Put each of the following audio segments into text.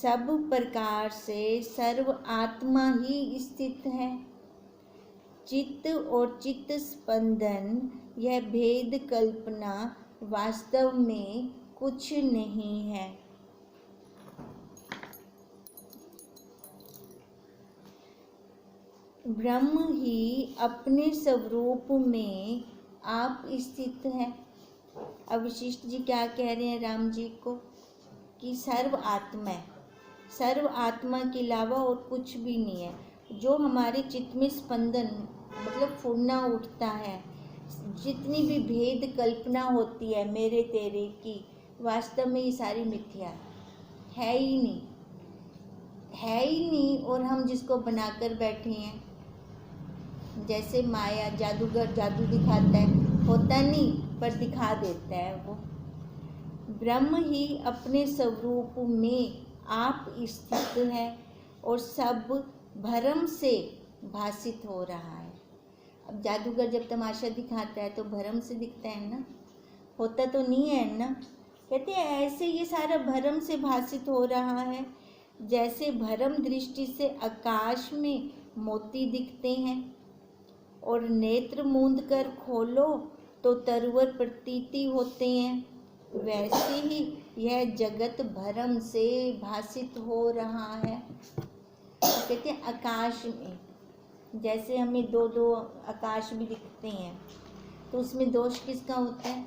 सब प्रकार से सर्व आत्मा ही स्थित है। चित्त और चित्त स्पंदन यह भेद कल्पना वास्तव में कुछ नहीं है। ब्रह्म ही अपने स्वरूप में आप स्थित है। अब वशिष्ठ जी क्या कह रहे हैं राम जी को कि सर्व आत्मा है, सर्व आत्मा के अलावा और कुछ भी नहीं है। जो हमारे चित्त में स्पंदन मतलब फूलना उठता है, जितनी भी भेद कल्पना होती है मेरे तेरे की, वास्तव में ये सारी मिथ्या है ही नहीं, है ही नहीं। और हम जिसको बनाकर बैठे हैं, जैसे माया जादूगर जादू दिखाता है, होता नहीं पर दिखा देता है वो। ब्रह्म ही अपने स्वरूप में आप स्थित है और सब भ्रम से भासित हो रहा है। अब जादूगर जब तमाशा दिखाता है तो भ्रम से दिखता है ना, होता तो नहीं है ना। कहते हैं ऐसे ये सारा भ्रम से भासित हो रहा है, जैसे भ्रम दृष्टि से आकाश में मोती दिखते हैं और नेत्र मूंद कर खोलो तो तरवर प्रतीति होते हैं, वैसे ही यह जगत भ्रम से भासित हो रहा है। कहते हैं आकाश में जैसे हमें दो दो आकाश भी दिखते हैं, तो उसमें दोष किसका होता है?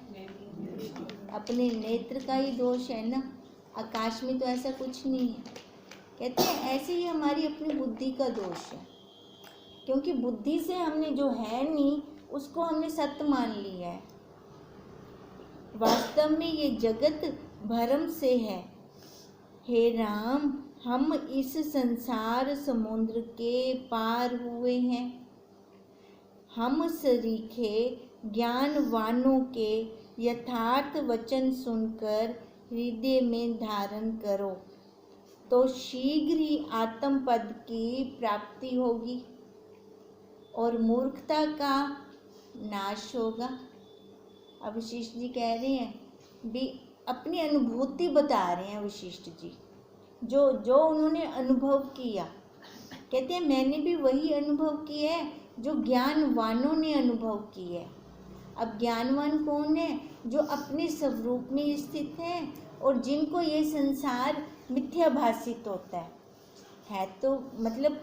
अपने नेत्र का ही दोष है ना। आकाश में तो ऐसा कुछ नहीं है। कहते हैं ऐसे ही हमारी अपनी बुद्धि का दोष है, क्योंकि बुद्धि से हमने जो है नहीं उसको हमने सत्य मान लिया है। वास्तव में ये जगत भ्रम से है। हे राम, हम इस संसार समुद्र के पार हुए हैं। हम सरीखे ज्ञानवानों के यथार्थ वचन सुनकर हृदय में धारण करो तो शीघ्र ही आत्म पद की प्राप्ति होगी और मूर्खता का नाश होगा। अब वशिष्ठ जी कह रहे हैं भी, अपनी अनुभूति बता रहे हैं वशिष्ठ जी, जो जो उन्होंने अनुभव किया। कहते हैं मैंने भी वही अनुभव किया है जो ज्ञानवानों ने अनुभव की है। अब ज्ञानवान कौन है? जो अपने स्वरूप में स्थित है और जिनको ये संसार मिथ्या भासित होता है तो मतलब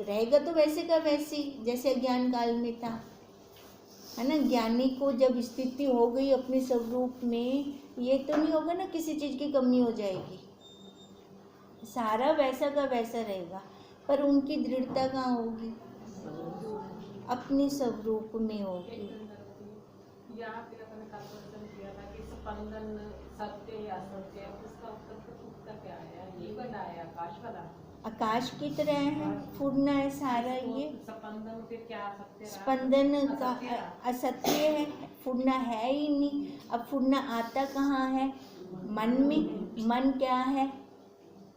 रहेगा तो वैसे का वैसे जैसे ज्ञान काल में था, है ना। ज्ञानी को जब स्थिति हो गई अपने स्वरूप में, ये तो नहीं होगा ना किसी चीज़ की कमी हो जाएगी, सारा वैसा का वैसा रहेगा, पर उनकी दृढ़ता कहाँ होगी? अपने स्वरूप में होगी। यहाँ पे अपने कन्वर्सन किया था कि स्पंदन सत्य या असत्य, उसका उत्तर क्या है? ये बनाया आकाश वाला, आकाश की तरह है, फूटना है सारा। ये स्पंदन फिर क्या असत्य? स्पंदन का असत्य है, फूटना है ही नहीं। अब फूटना आता कहाँ है? मन में। मन क्या है?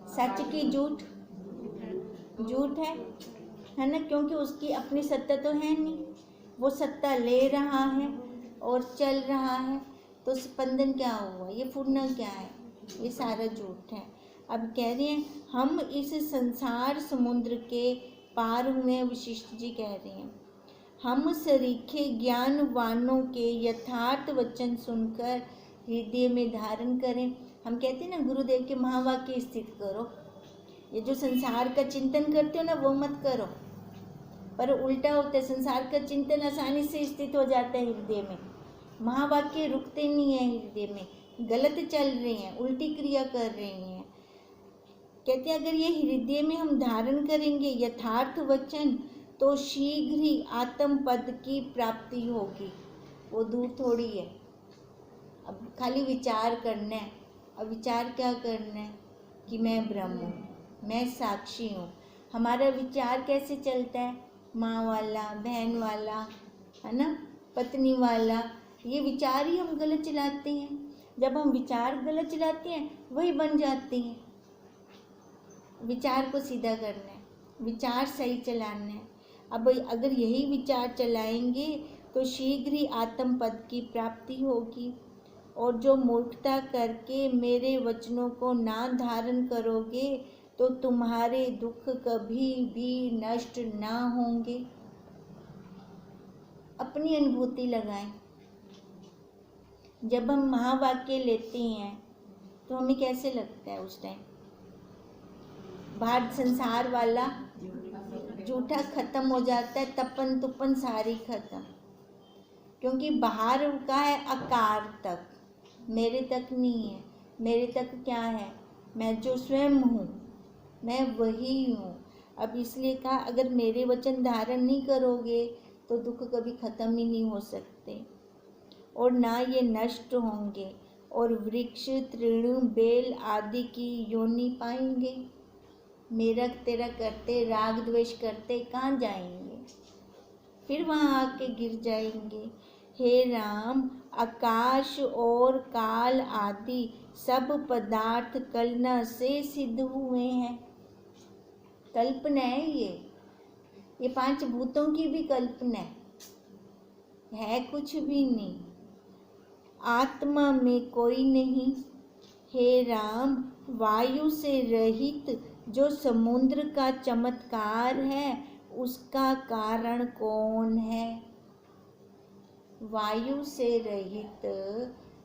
सच की झूठ, झूठ है ना, क्योंकि उसकी अपनी सत्ता तो है नहीं, वो सत्ता ले रहा है और चल रहा है। तो स्पंदन क्या हुआ? ये फूटना क्या है? ये सारा झूठ है। अब कह रहे हैं हम इस संसार समुद्र के पार हुए। वशिष्ठ जी कह रहे हैं हम सरीखे ज्ञानवानों के यथार्थ वचन सुनकर हृदय में धारण करें। हम कहते हैं ना गुरुदेव के महावाक्य स्थित करो। ये जो संसार का चिंतन करते हो ना वो मत करो, पर उल्टा होता है। संसार का चिंतन आसानी से स्थित हो जाता है हृदय में, महावाक्य रुकते नहीं है हृदय में, गलत चल रहे हैं, उल्टी क्रिया कर रहे हैं। कहते हैं अगर ये हृदय में हम धारण करेंगे यथार्थ वचन तो शीघ्र ही आत्म पद की प्राप्ति होगी। वो दूर थोड़ी है, अब खाली विचार करना है। अब विचार क्या करना है कि मैं ब्रह्म हूँ, मैं साक्षी हूँ। हमारा विचार कैसे चलता है? माँ वाला, बहन वाला, है ना, पत्नी वाला। ये विचार ही हम गलत चलाते हैं। जब हम विचार गलत चलाते हैं वही बन जाते हैं। विचार को सीधा करना है, विचार सही चलाना है। अब अगर यही विचार चलाएंगे तो शीघ्र ही आत्म पद की प्राप्ति होगी और जो मूर्खता करके मेरे वचनों को ना धारण करोगे तो तुम्हारे दुख कभी भी नष्ट ना होंगे। अपनी अनुभूति लगाएं। जब हम महावाक्य लेते हैं तो हमें कैसे लगता है उस टाइम? बाहर संसार वाला झूठा खत्म हो जाता है, तपन तुपन सारी खत्म। क्योंकि बाहर का है आकार तक, मेरे तक नहीं है। मेरे तक क्या है? मैं जो स्वयं हूँ, मैं वही हूँ। अब इसलिए कहा, अगर मेरे वचन धारण नहीं करोगे तो दुख कभी खत्म ही नहीं हो सकते और ना ये नष्ट होंगे, और वृक्ष तृण बेल आदि की योनि पाएंगे। मेरा तेरा करते, राग द्वेष करते कहाँ जाएंगे? फिर वहाँ आके गिर जाएंगे। हे राम, आकाश और काल आदि सब पदार्थ कल्पना से सिद्ध हुए हैं। कल्पना है ये 5 भूतों की भी कल्पना है कुछ भी नहीं। आत्मा में कोई नहीं। हे राम, वायु से रहित जो समुद्र का चमत्कार है उसका कारण कौन है? वायु से रहित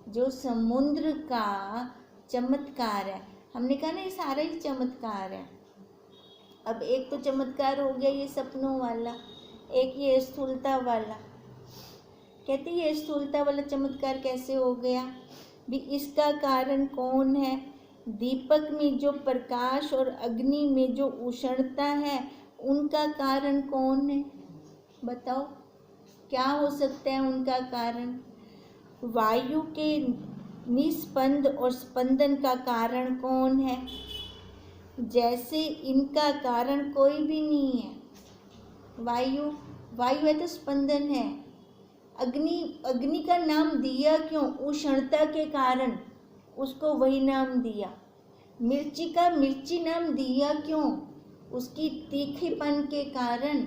जो समुद्र का चमत्कार है, हमने कहा ना ये सारा ही चमत्कार है। अब एक तो चमत्कार हो गया ये सपनों वाला, एक ये स्थूलता वाला। कहते ये स्थूलता वाला चमत्कार कैसे हो गया भी? इसका कारण कौन है? दीपक में जो प्रकाश और अग्नि में जो उष्णता है उनका कारण कौन है? बताओ क्या हो सकता है उनका कारण? वायु के निस्पंद और स्पंदन का कारण कौन है? जैसे इनका कारण कोई भी नहीं है। वायु है तो स्पंदन है। अग्नि का नाम दिया क्यों? उष्णता के कारण उसको वही नाम दिया। मिर्ची का मिर्ची नाम दिया क्यों? उसकी तीखेपन के कारण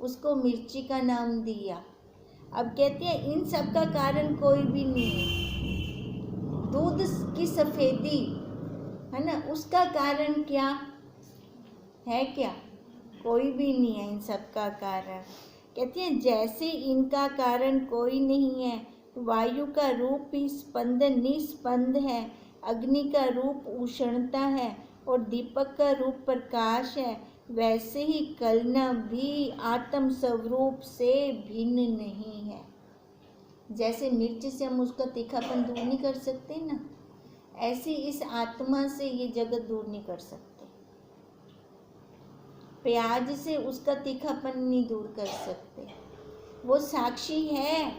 उसको मिर्ची का नाम दिया। अब कहते हैं इन सब का कारण कोई भी नहीं है। दूध की सफ़ेदी है ना, उसका कारण क्या है? क्या कोई भी नहीं है इन सब का कारण। कहते हैं जैसे इनका कारण कोई नहीं है, वायु का रूप ही स्पंदन निस्पंद है, अग्नि का रूप उष्णता है और दीपक का रूप प्रकाश है, वैसे ही कलना भी आत्म स्वरूप से भिन्न नहीं है। जैसे मिर्च से हम उसका तीखापन दूर नहीं कर सकते ना, ऐसे इस आत्मा से ये जगत दूर नहीं कर सकते। प्याज से उसका तीखापन नहीं दूर कर सकते। वो साक्षी है,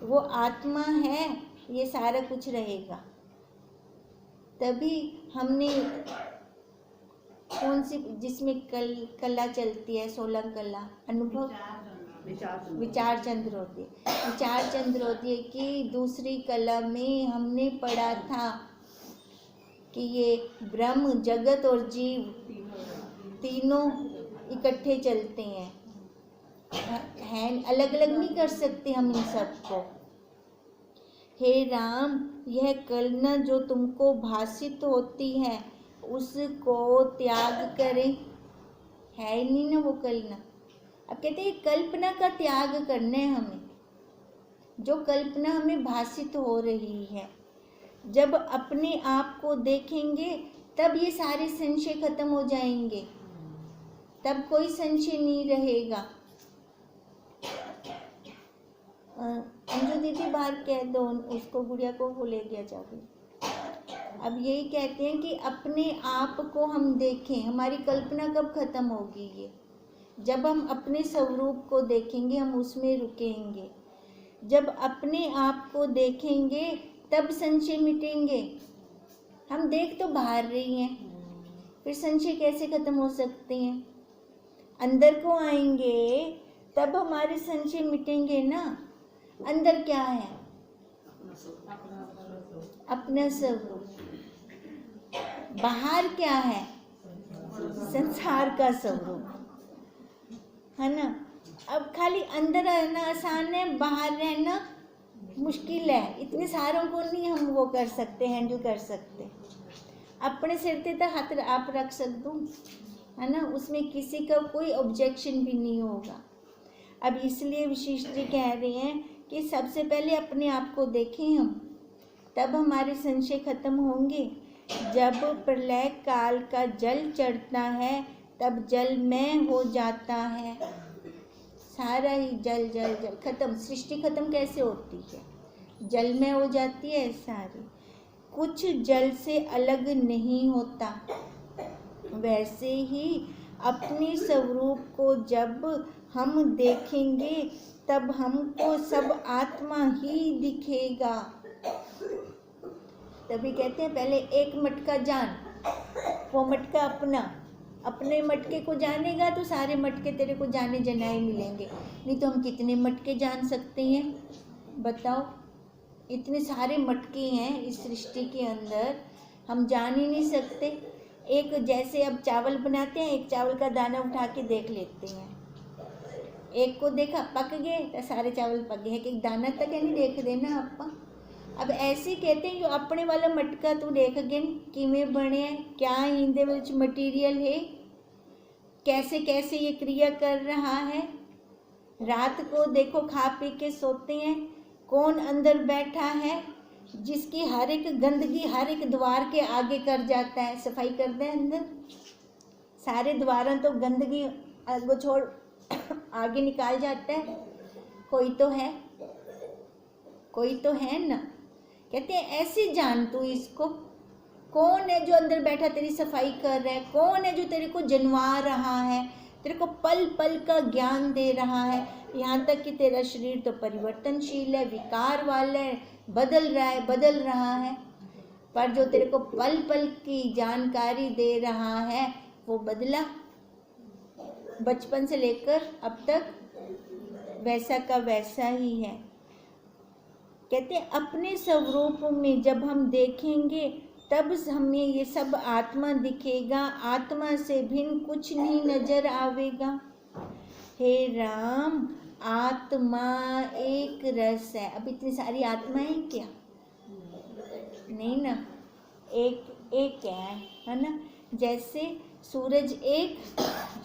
वो आत्मा है, ये सारा कुछ रहेगा। तभी हमने कौन सी जिसमें कला चलती है, 16 कला अनुभव विचार चंद्रोदय। विचार चंद्रोदय की दूसरी कला में हमने पढ़ा था कि ये ब्रह्म जगत और जीव तीनों इकट्ठे चलते हैं, अलग अलग नहीं कर सकते हम इन सबको। हे राम, यह कल्पना जो तुमको भासित होती है उसको त्याग करें। है ही नहीं ना वो कल्पना। अब कहते हैं कल्पना का त्याग करना है हमें। जो कल्पना हमें भासित हो रही है, जब अपने आप को देखेंगे तब ये सारे संशय खत्म हो जाएंगे, तब कोई संशय नहीं रहेगा। अंजू दीदी बाहर कह दो उसको, गुड़िया को वो ले गया जाके। अब यही कहते हैं कि अपने आप को हम देखें। हमारी कल्पना कब खत्म होगी? ये जब हम अपने स्वरूप को देखेंगे, हम उसमें रुकेंगे। जब अपने आप को देखेंगे तब संशय मिटेंगे। हम देख तो बाहर रही हैं, फिर संशय कैसे खत्म हो सकते हैं? अंदर को आएंगे तब हमारे संशय मिटेंगे ना। अंदर क्या है? अपना स्वरूप। बाहर क्या है? संसार का स्वरूप, है ना। अब खाली अंदर रहना आसान है, बाहर रहना मुश्किल है, इतने सारों को नहीं हम वो कर सकते, हैंडल कर सकते। अपने सिर पे तो हाथ आप रख सकते हो, है ना, उसमें किसी का कोई ऑब्जेक्शन भी नहीं होगा। अब इसलिए वशिष्ठ जी कह रहे हैं कि सबसे पहले अपने आप को देखें हम, तब हमारे संशय खत्म होंगे। जब प्रलय काल का जल चढ़ता है तब जलमय हो जाता है, सारा ही जल जल जल खत्म। सृष्टि खत्म कैसे होती है? जलमय हो जाती है सारी, कुछ जल से अलग नहीं होता। वैसे ही अपने स्वरूप को जब हम देखेंगे तब हमको सब आत्मा ही दिखेगा। तभी कहते हैं पहले एक मटका जान, वो मटका अपने मटके को जानेगा तो सारे मटके तेरे को जाने जनाए मिलेंगे। नहीं तो हम कितने मटके जान सकते हैं बताओ? इतने सारे मटके हैं इस सृष्टि के अंदर, हम जान ही नहीं सकते। एक जैसे अब चावल बनाते हैं, एक चावल का दाना उठा के देख लेते हैं, एक को देखा पक गए तो सारे चावल पक गए, एक दाना तक नहीं देख रहे ना आप। अब ऐसे कहते हैं जो अपने वाला मटका तू देख गए किमें बने, क्या इंदे विच मटीरियल है, कैसे कैसे ये क्रिया कर रहा है। रात को देखो खा पी के सोते हैं, कौन अंदर बैठा है जिसकी हर एक गंदगी हर एक द्वार के आगे कर जाता है, सफाई करते हैं अंदर सारे द्वारों तो गंदगी वो छोड़ आगे निकाल जाता है। कोई तो है, कोई तो है ना। कहते हैं ऐसे जान तू इसको, कौन है जो अंदर बैठा तेरी सफाई कर रहा है, कौन है जो तेरे को जनवा रहा है, तेरे को पल पल का ज्ञान दे रहा है। यहाँ तक कि तेरा शरीर तो परिवर्तनशील है, विकार वाला है, बदल रहा है, पर जो तेरे को पल पल की जानकारी दे रहा है वो बदला बचपन से लेकर अब तक वैसा का वैसा ही है। कहते हैं अपने स्वरूप में जब हम देखेंगे तब हमें ये सब आत्मा दिखेगा, आत्मा से भिन्न कुछ नहीं नजर आवेगा। हे राम, आत्मा एक रस है। अब इतनी सारी आत्माएं क्या? नहीं ना, एक है ना। जैसे सूरज एक,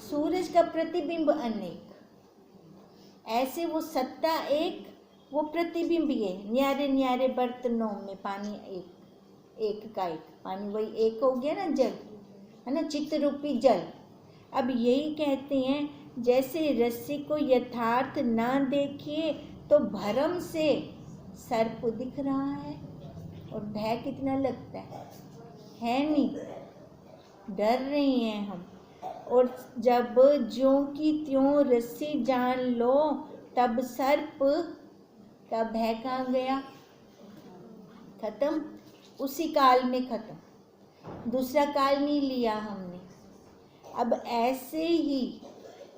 सूरज का प्रतिबिंब अनेक, ऐसे वो सत्ता एक, वो प्रतिबिंब है। न्यारे न्यारे बर्तनों में पानी एक का एक, पानी वही एक हो गया ना, जल है ना, चित्त रूपी जल। अब यही कहते हैं जैसे रस्सी को यथार्थ ना देखिए तो भ्रम से सर्प दिख रहा है, और भय कितना लगता है नहीं, डर रहे हैं हम। और जब ज्यों की त्यों रस्सी जान लो तब सर्प का भय कहाँ गया? खत्म, उसी काल में खत्म, दूसरा काल नहीं लिया हमने। अब ऐसे ही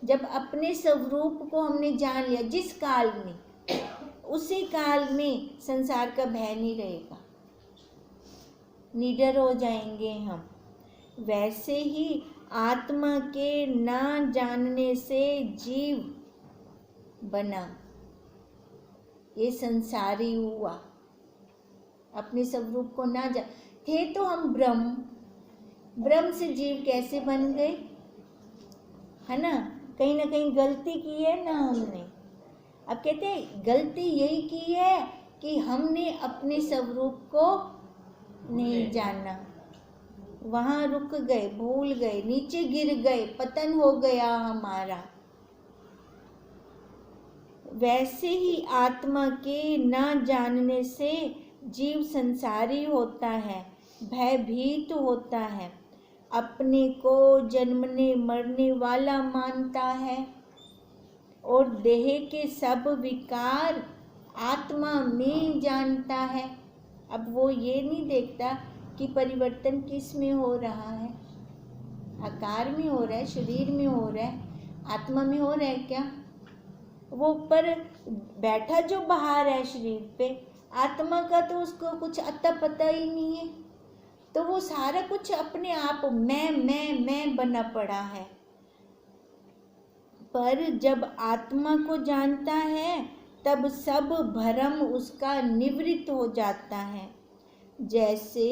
जब अपने स्वरूप को हमने जान लिया जिस काल में, उसी काल में संसार का भय नहीं रहेगा, निडर हो जाएंगे हम। वैसे ही आत्मा के ना जानने से जीव बना, ये संसारी हुआ। अपने स्वरूप को ना जान, थे तो हम ब्रह्म से जीव कैसे बन गए, है ना कहीं गलती की है ना हमने। अब कहते हैं गलती यही की है कि हमने अपने स्वरूप को नहीं जाना, वहाँ रुक गए, भूल गए, नीचे गिर गए, पतन हो गया हमारा। वैसे ही आत्मा के ना जानने से जीव संसारी होता है, भयभीत होता है, अपने को जन्मने मरने वाला मानता है, और देह के सब विकार आत्मा में जानता है। अब वो ये नहीं देखता कि परिवर्तन किस में हो रहा है, आकार में हो रहा है, शरीर में हो रहा है, आत्मा में हो रहा है क्या? वो ऊपर बैठा जो बाहर है शरीर पे, आत्मा का तो उसको कुछ अता पता ही नहीं है। तो वो सारा कुछ अपने आप मैं बना पड़ा है। पर जब आत्मा को जानता है तब सब भ्रम उसका निवृत्त हो जाता है। जैसे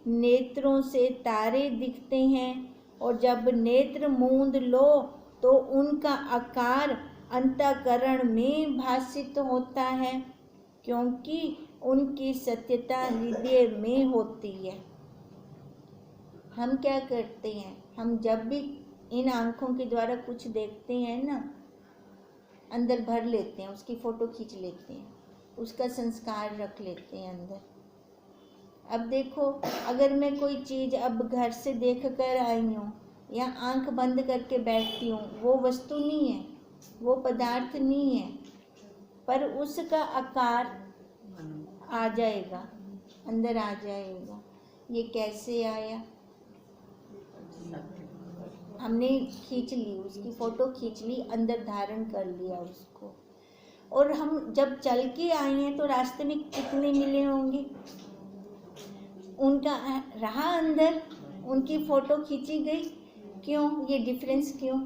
नेत्रों से तारे दिखते हैं और जब नेत्र मूंद लो तो उनका आकार अंतःकरण में भासित होता है, क्योंकि उनकी सत्यता हृदय में होती है। हम क्या करते हैं, हम जब भी इन आंखों के द्वारा कुछ देखते हैं ना, अंदर भर लेते हैं, उसकी फोटो खींच लेते हैं, उसका संस्कार रख लेते हैं अंदर। अब देखो, अगर मैं कोई चीज़ अब घर से देख कर आई हूँ या आंख बंद करके बैठती हूँ, वो वस्तु नहीं है, वो पदार्थ नहीं है, पर उसका आकार आ जाएगा, अंदर आ जाएगा। ये कैसे आया? हमने खींच ली, उसकी फ़ोटो खींच ली, अंदर धारण कर लिया उसको। और हम जब चल के आए हैं तो रास्ते में कितने मिले होंगे, उनका रहा अंदर, उनकी फ़ोटो खींची गई। क्यों? ये डिफरेंस क्यों?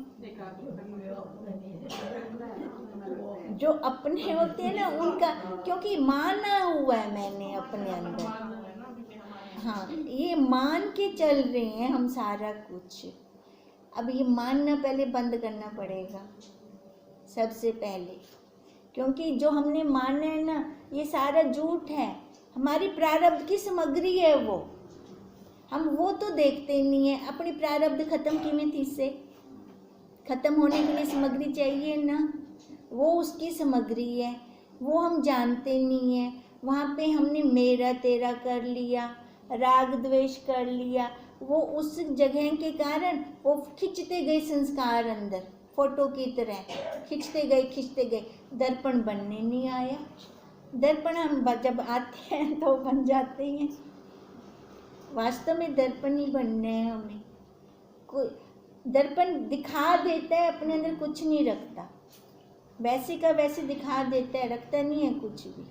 जो अपने होते हैं ना उनका, क्योंकि माना हुआ है मैंने अपने अंदर। हाँ, ये मान के चल रहे हैं हम सारा कुछ। अब ये मानना पहले बंद करना पड़ेगा सबसे पहले, क्योंकि जो हमने माना है ना, ये सारा झूठ है, हमारी प्रारब्ध की सामग्री है वो। हम वो तो देखते नहीं है, अपनी प्रारब्ध खत्म की में थी से खत्म होने के लिए सामग्री चाहिए ना, वो उसकी सामग्री है, वो हम जानते नहीं है। वहाँ पे हमने मेरा तेरा कर लिया, राग द्वेष कर लिया, वो उस जगह के कारण वो खिंचते गए संस्कार अंदर, फोटो की तरह खिंचते गए। दर्पण बनने नहीं आया। दर्पण हम जब आते हैं तो बन जाते हैं, वास्तव में दर्पण ही बनना है हमें। कोई दर्पण दिखा देता है, अपने अंदर कुछ नहीं रखता, वैसे का वैसे दिखा देता है, रखता नहीं है कुछ भी।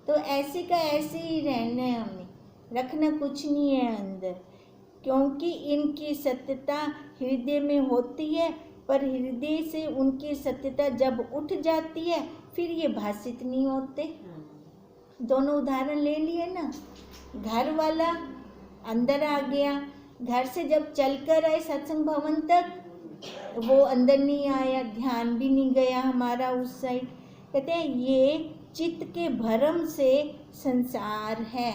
तो ऐसे का ऐसे ही रहना है हमें, रखना कुछ नहीं है अंदर, क्योंकि इनकी सत्यता हृदय में होती है, पर हृदय से उनकी सत्यता जब उठ जाती है फिर ये भाषित नहीं होते। दोनों उदाहरण ले लिए ना, घर वाला अंदर आ गया, घर से जब चलकर आए सत्संग भवन तक, वो अंदर नहीं आया, ध्यान भी नहीं गया हमारा उस साइड। कहते हैं ये चित्त के भ्रम से संसार है।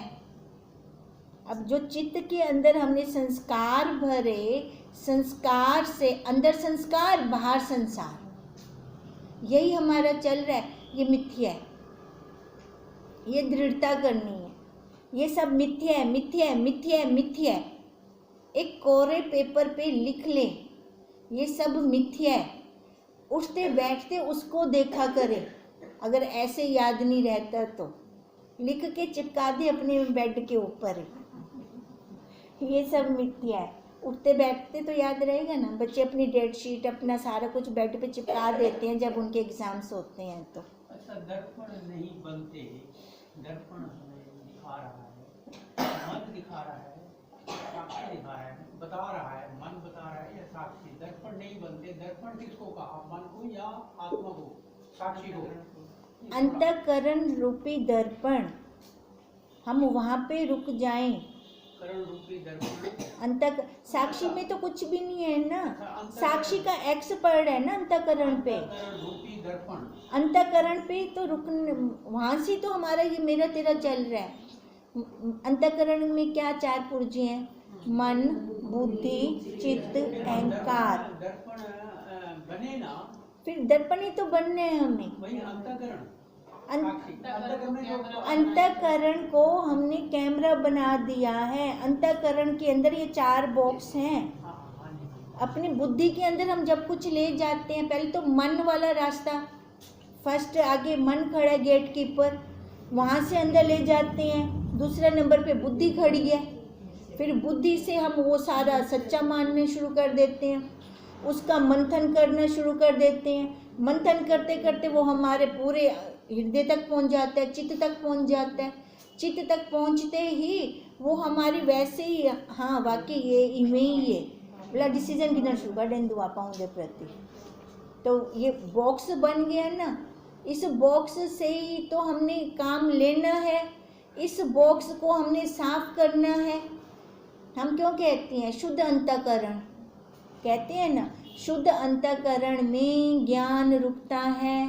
अब जो चित्त के अंदर हमने संस्कार भरे, संस्कार से अंदर संस्कार, बाहर संसार, यही हमारा चल रहा है। ये मिथ्या है, ये दृढ़ता करनी है, ये सब मिथ्या है, मिथ्या है, मिथ्या है, मिथ्या है। एक कोरे पेपर पे लिख लें, ये सब मिथ्या है। उठते बैठते उसको देखा करें, अगर ऐसे याद नहीं रहता तो लिख के चिपका दे अपने बेड के ऊपर, ये सब मिथ्या है। उठते बैठते तो याद रहेगा ना। बच्चे अपनी डेट शीट अपना सारा कुछ बेड पे चिपका देते हैं जब उनके एग्जाम्स होते हैं तो। अच्छा, दर्पण नहीं बनते, दर्पण हमें दिखा रहा है, मन दिखा रहा है, साक्षी दिखा रहा है, बता रहा है, मन बता रहा है या साक्षी। दर्पण नहीं बनते। दर्पण किसको कहा, मन को या आत्मा को, साक्षी को? अंतःकरण रूपी दर्पण, हम वहाँ पे रुक जाएं। करण रूपी दर्पण, अंतः साक्षी में तो कुछ भी नहीं है ना, साक्षी का एक्स पढ़ है ना अंतःकरण पे। रूपी दर्पण, अंतःकरण पे तो रुक, वहाँ से तो हमारा ये मेरा तेरा चल रहा है। अंतःकरण में क्या चार पुर्जे हैं, मन, बुद्धि, चित्त, अहंकार। दर्पण बने ना, फिर दर्पण ही तो बनने हैं हमें। वही अंतःकरण। अंतःकरण को हमने कैमरा बना दिया है। अंतःकरण के अंदर ये चार बॉक्स हैं। अपनी बुद्धि के अंदर हम जब कुछ ले जाते हैं, पहले तो मन वाला रास्ता, फर्स्ट आगे मन खड़ा है गेट कीपर, वहाँ से अंदर ले जाते हैं। दूसरा नंबर पे बुद्धि खड़ी है, फिर बुद्धि से हम वो सारा सच्चा मानने शुरू कर देते हैं, उसका मंथन करना शुरू कर देते हैं। मंथन करते करते वो हमारे पूरे हृदय तक पहुंच जाता है, चित्त तक पहुंच जाता है। चित्त तक पहुंचते ही वो हमारी वैसे ही, हाँ वाकई ये इवें ही है बोला डिसीजन गिनर शुगर दें दुआ पाऊँ दे प्रति। तो ये बॉक्स बन गया ना, इस बॉक्स से ही तो हमने काम लेना है, इस बॉक्स को हमने साफ करना है। हम क्यों कहते हैं शुद्ध अंतःकरण, कहते हैं ना शुद्ध अंतःकरण में ज्ञान रुकता है।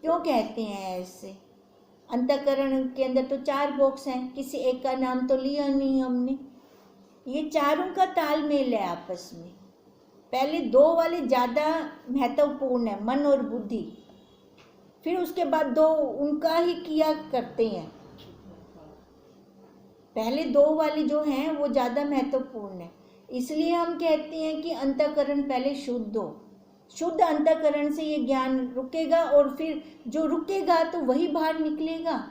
क्यों कहते हैं ऐसे? अंतःकरण के अंदर तो 4 बॉक्स हैं, किसी एक का नाम तो लिया नहीं हमने। ये चारों का तालमेल है आपस में। पहले 2 वाले ज़्यादा महत्वपूर्ण है, मन और बुद्धि, फिर उसके बाद 2 उनका ही किया करते हैं। पहले 2 वाले जो हैं वो ज़्यादा महत्वपूर्ण है, इसलिए हम कहते हैं कि अंतःकरण पहले शुद्ध हो। शुद्ध अंतःकरण से ये ज्ञान रुकेगा और फिर जो रुकेगा तो वही बाहर निकलेगा।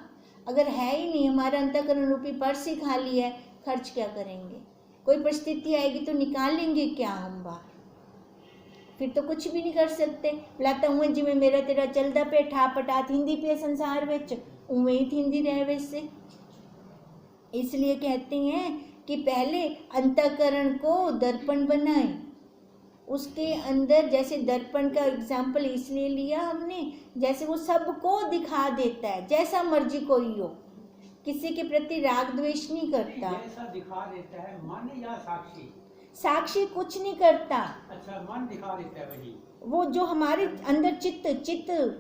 अगर है ही नहीं, हमारा अंतःकरण रूपी पर्स ही खाली है, खर्च क्या करेंगे? कोई परिस्थिति आएगी तो निकालेंगे क्या हम बाहर? फिर तो कुछ भी नहीं कर सकते। लाता हुए जिमें मेरा तेरा चलदा पे ठा पटात हिंदी पे संसार विच उवें ही थिंदी रहे वैसे। इसलिए कहते हैं कि पहले अंतःकरण को दर्पण बनाएं। उसके अंदर जैसे दर्पण का एग्जाम्पल इसलिए लिया हमने, जैसे वो सबको दिखा देता है, जैसा मर्जी कोई हो, किसी के प्रति राग द्वेष नहीं करता। जैसा दिखा देता है मन या साक्षी? साक्षी कुछ नहीं करता। अच्छा, मन दिखा देता है वही, वो जो हमारे अंदर चित्त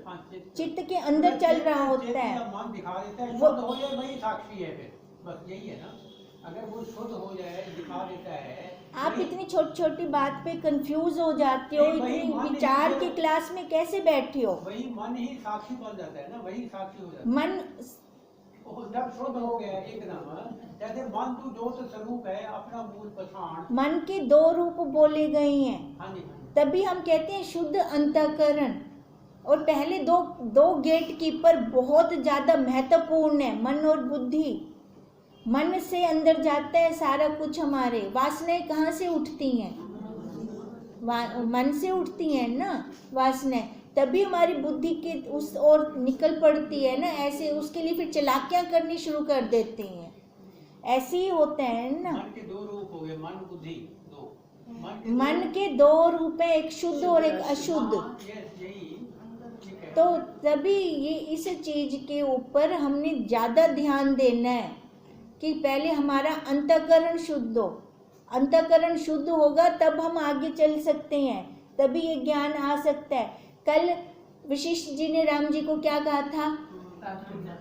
हाँ, चित्त के अंदर चल रहा होता है, मन दिखा देता है। वो शुद्ध हो जाए वही साक्षी है, फिर बस यही है ना। अगर वो शुद्ध हो जाए, दिखा देता है। आप इतनी छोटी छोटी बात पे कंफ्यूज हो जाते हो, इतनी विचार की क्लास में कैसे बैठे हो? वही मन ही साक्षी बन जाता है ना, वही साक्षी हो जाता है। मन जब शुद्ध हो गया एकदम, जैसे मन तू ज्योत स्वरूप है, अपना मूल पछाण। मन के 2 रूप बोले गए हैं, हाँ जी, तभी हम कहते हैं शुद्ध अंतःकरण। और पहले दो गेट कीपर बहुत ज्यादा महत्वपूर्ण है, मन और बुद्धि। मन से अंदर जाता है सारा कुछ। हमारे वासनाएं कहाँ से उठती हैं? मन से उठती हैं ना वासनाएं, तभी हमारी बुद्धि के उस ओर निकल पड़ती है ना। ऐसे उसके लिए फिर चालाकियां करनी शुरू कर देते हैं। ऐसे ही होता है ना। मन के 2 रूप हो गए, मन बुद्धि 2। मन के 2 रूप है, एक शुद्ध और एक अशुद्ध। तो तभी ये इस चीज के ऊपर हमने ज्यादा ध्यान देना है कि पहले हमारा अंतःकरण शुद्ध हो। अंतःकरण शुद्ध होगा तब हम आगे चल सकते हैं, तभी ये ज्ञान आ सकता है। कल वशिष्ठ जी ने राम जी को क्या कहा था?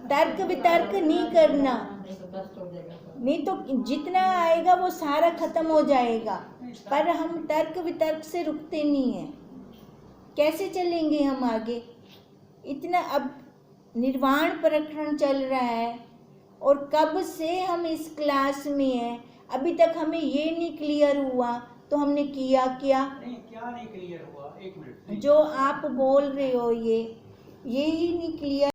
तर्क वितर्क नहीं करना, नहीं तो जितना आएगा वो सारा खत्म हो जाएगा। पर हम तर्क वितर्क से रुकते नहीं हैं, कैसे चलेंगे हम आगे? इतना अब निर्वाण प्रकरण चल रहा है और कब से हम इस क्लास में हैं, अभी तक हमें ये नहीं क्लियर हुआ तो हमने किया क्या? क्या नहीं क्लियर हुआ? 1 मिनट। जो आप बोल रहे हो ये ही नहीं क्लियर